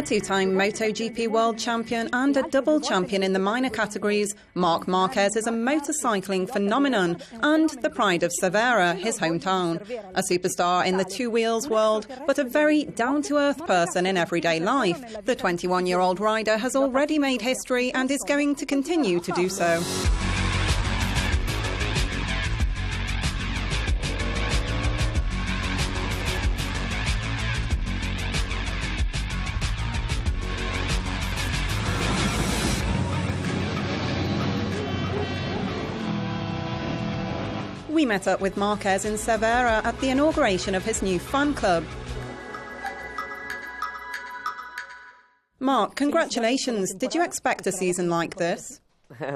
A two-time MotoGP world champion and a double champion in the minor categories, Marc Marquez is a motorcycling phenomenon and the pride of Cervera, his hometown. A superstar in the two-wheels world, but a very down-to-earth person in everyday life, the 21-year-old rider has already made history and is going to continue to do so. We met up with Marquez in Cervera at the inauguration of his new fan club. Marc, congratulations. Did you expect a season like this?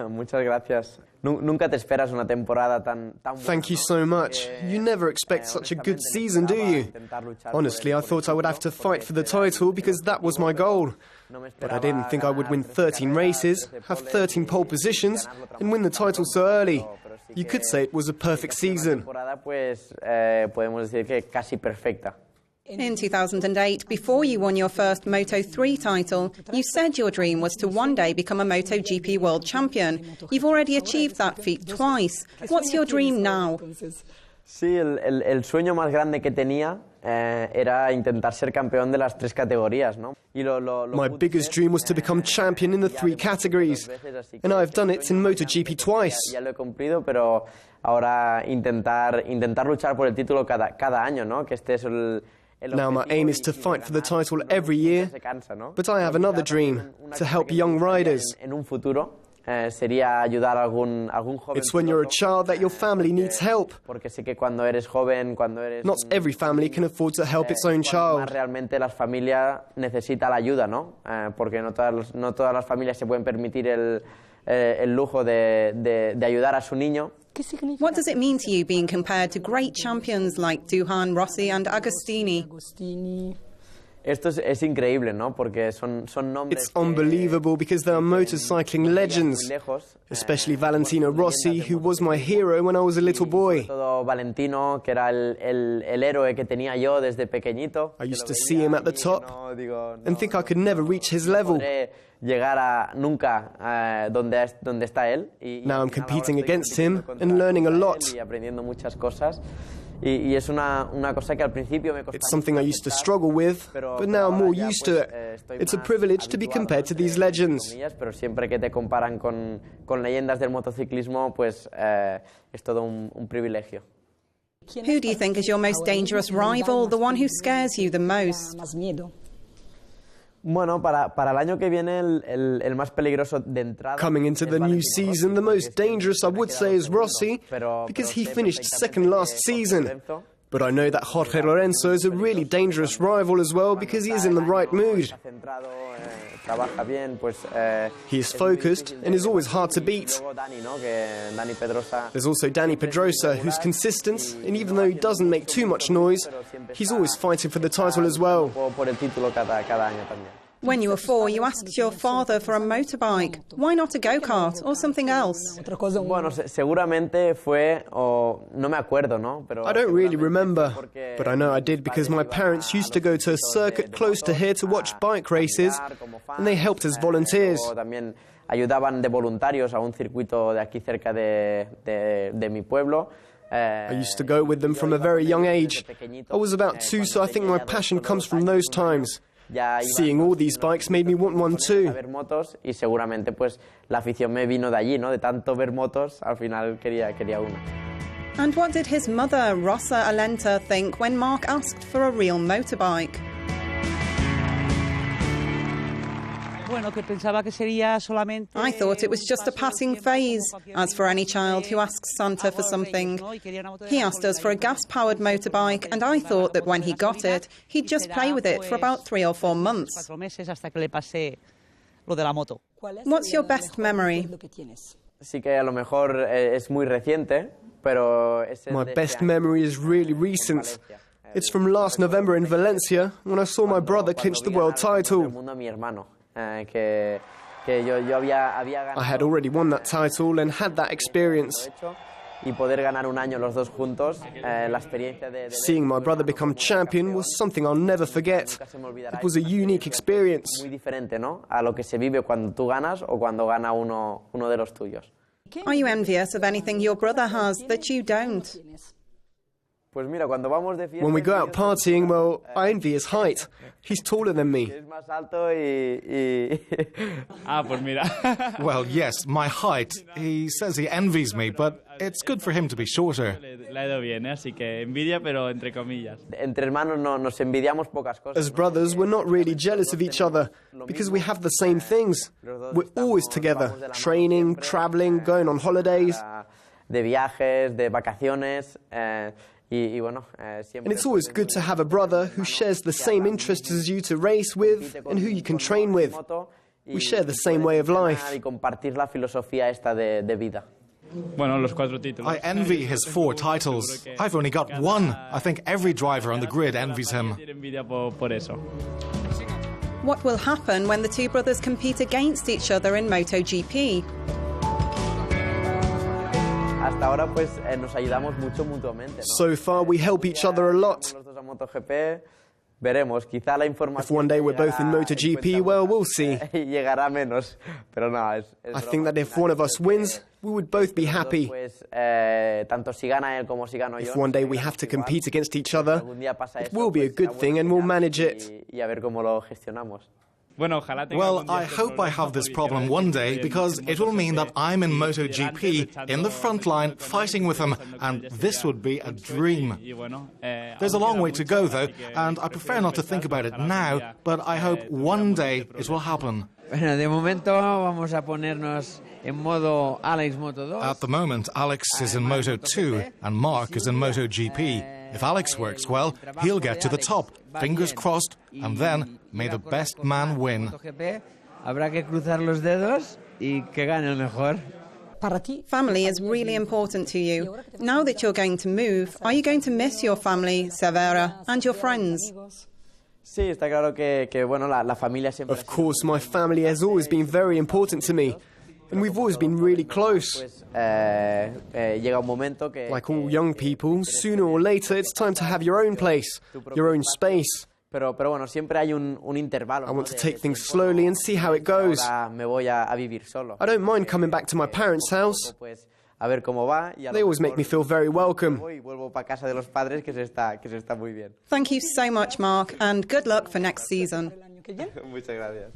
Muchas gracias. Nunca te esperas una temporada tan Thank you so much. You never expect such a good season, do you? Honestly, I thought I would have to fight for the title because that was my goal. But I didn't think I would win 13 races, have 13 pole positions, and win the title so early. You could say it was a perfect season. In 2008, before you won your first Moto3 title, you said your dream was to one day become a MotoGP world champion. You've already achieved that feat twice. What's your dream now? Sí, el sueño más grande que tenía era intentar ser campeón de las tres categorías, ¿no? My biggest dream was to become champion in the three categories, and I've done it in MotoGP twice. Ya lo he cumplido, pero ahora intentar luchar por el título cada año, ¿no? Que este es Now my aim is to fight for the title every year, but I have another dream, to help young riders. Sería ayudar a algún joven. It's when you're a child that your family needs help. Porque sé que cuando eres joven, Not every family can afford to help its own child. Realmente la familia necesita la ayuda, ¿no? Porque no todas las familias se pueden permitir el lujo de ayudar a su niño. What does it mean to you being compared to great champions like Duhan, Rossi and Agostini? Esto es increíble, ¿no? Porque son nombres. It's unbelievable because they are motorcycling legends, especially Valentino Rossi, who was my hero when I was a little boy. Todo Valentino, que era el héroe que tenía yo desde pequeñito. I used to see him at the top and think I could never reach his level. Llegar a nunca donde está él. Now I'm competing against him and learning a lot. Y aprendiendo muchas cosas. Y es una cosa que al principio me costaba. It's something I used to struggle with, but now I'm more used to it. It's a privilege to be compared to these legends. Pero siempre que te comparan con leyendas del motociclismo, pues es todo un privilegio. Who do you think is your most dangerous rival, the one who scares you the most? Bueno, para el año que viene el más peligroso de entrada. Coming into the new season, the most dangerous I would say is Rossi, because he finished second last season. But I know that Jorge Lorenzo is a really dangerous rival as well because he is in the right mood. He is focused and is always hard to beat. There's also Dani Pedrosa, who's consistent, and even though he doesn't make too much noise, he's always fighting for the title as well. When you were 4, you asked your father for a motorbike. Why not a go-kart or something else? Bueno, seguramente fue, o no me acuerdo, ¿no? Pero I don't really remember, but I know I did because my parents used to go to a circuit close to here to watch bike races, and they helped as volunteers. También ayudaban de voluntarios a un circuito de aquí cerca de mi pueblo. I used to go with them from a very young age. I was about 2, so I think my passion comes from those times. Seeing all these bikes made me want one too. Y seguramente pues la afición me vino de allí, ¿no? De tanto ver motos, al final quería una. And what did his mother, Rosa Alenta, think when Marc asked for a real motorbike? I thought it was just a passing phase, as for any child who asks Santa for something. He asked us for a gas-powered motorbike, and I thought that when he got it, he'd just play with it for about 3 or 4 months. What's your best memory? Sí que a lo mejor es muy reciente, pero my best memory is really recent. It's from last November in Valencia, when I saw my brother clinch the world title. I had already won that title and had that experience. y poder ganar un año los dos juntos, la experiencia de Seeing my brother become champion was something I'll never forget. It was a unique experience. muy diferente, ¿no? A lo que se vive cuando tú ganas o cuando gana uno de los tuyos. Are you envious of anything your brother has that you don't? Pues mira, cuando vamos de fiesta, When we go out partying, well, I envy his height. He's taller than me. es más alto y Pues mira. Well, yes, my height. He says he envies me, but it's good for him to be shorter. La he ido bien, así que envidia, pero entre comillas. entre hermanos nos envidiamos pocas cosas. As brothers, we're not really jealous of each other because we have the same things. We're always together, training, traveling, going on holidays. De viajes, de vacaciones, y bueno, siempre. And it's always good to have a brother who shares the same interests as you to race with and who you can train with. We share the same way of life. Y compartir la filosofía esta de vida. Bueno, los 4 títulos. I envy his 4 titles. I've only got 1. I think every driver on the grid envies him. Tiene envidia por eso. What will happen when the two brothers compete against each other in MotoGP? Hasta ahora pues nos ayudamos mucho mutuamente, ¿no? So far, we help each other a lot. Los dos a MotoGP, veremos, quizá la información. If one day we're both in MotoGP, well, we'll see. Llegará menos, pero no, es I think that if one of us wins, we would both be happy. Pues, tanto si gana él como si gano yo. If one day we have to compete against each other, Algún día pasa it eso, will be a pues, good será thing and bueno we'll manage it. y a ver cómo lo gestionamos. Bueno, ojalá tenga Well, algún día I este hope I problema have this por problem Vizcaya, one que day estoy en because it will mean that I'm in MotoGP in the front line fighting with him, and this would be a dream. Y bueno, There's a long way to go though, and I prefer not to think about it now, but I hope one day it will happen. Bueno, de momento vamos a ponernos en modo Alex Moto 2. At the moment, Alex is in Moto 2 and Mark is in MotoGP. If Alex works well, he'll get to the top, fingers crossed, and then may the best man win. MotoGP, habrá que cruzar los dedos y que gane el mejor. Family is really important to you. Now that you're going to move, are you going to miss your family, Severa, and your friends? Sí, está claro que bueno, la familia siempre. Of course, my family has always been very important to me, and we've always been really close. Llega un momento que. Like all young people, sooner or later it's time to have your own place, your own space. Pero bueno, siempre hay un intervalo. I want to take things slowly and see how it goes. Ahora me voy a vivir solo. I don't mind coming back to my parents' house. Pues a ver cómo va. Y a They lo always make mejor me feel very welcome. voy y vuelvo para casa de los padres que se está muy bien. Thank you so much, Mark, and good luck for next season. Muchas gracias.